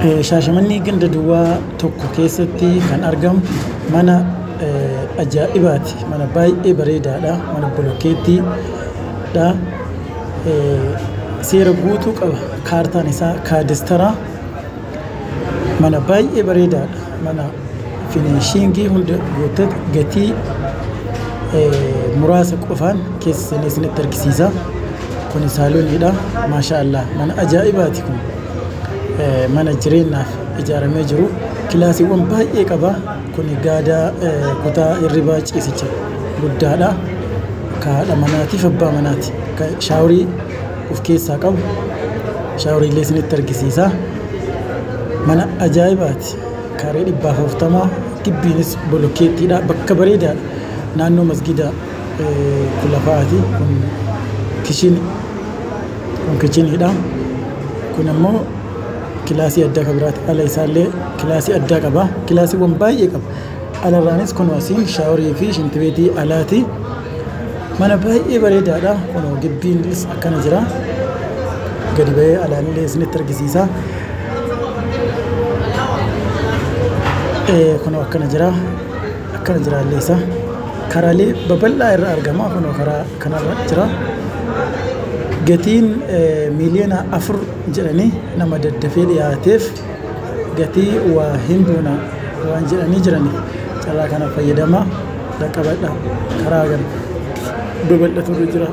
Shaashamannii ganda duwwaa tokko keessatti kan argamu mana ajaa'ibaati. Mana baay'ee bareedaadha. Mana bolokkeettiidha. Seera guutuu qaba. Kaartaan isaa kaadistara. Mana baay'ee bareedaadha. Mana finishiingii hunda guuttatu gatii muraasa qofaan keessa isinitti argisiisa. Kun saalooniidha. Maasha Allah. Mana ajaa'ibaati kun. Mana jireenyaaf ijaaramee jiru. Kilaasiiwwan baay'ee qaba. Kun gaadaa kutaa hirribaa ciisicha guddaadha. Haadha manaatiif abbaa manaati. Shaaworii of keessaa qabu. Shaaworiilee isinitti argisiisa. Mana ajaa'ibaati. Kaaree 140 gibbiinis bolokkeettiidha. Bakka bareedaadha. Naannoo masgida Kulafaati. Kun kichiniidha. Kun ammoo kilaasii addaa kabiraati. Ala isaallee kilaasii addaa qaba. Kilaasiiwwan baay'ee qaba. Alarraanis kun wasiin shaaworii fi shintibeetii alaati. Mana baay'ee bareedaadha. Kun gibbiinis akkana jira. Gadi ba'ee alaanillee isinitti argisiisa. Kun akkana jira. Akkana jiraallee isa. Karaalee babal'aa irra argama. Kun karaa kanarra jira. Gatiin miliyoona 4 jedhanii nama daddafee dhiyaateef gatii waa hinduuna waan jedhanii jiraniif carraa kana fayyadama. Dhaqqabadha. Karaa kana babal'atu jira.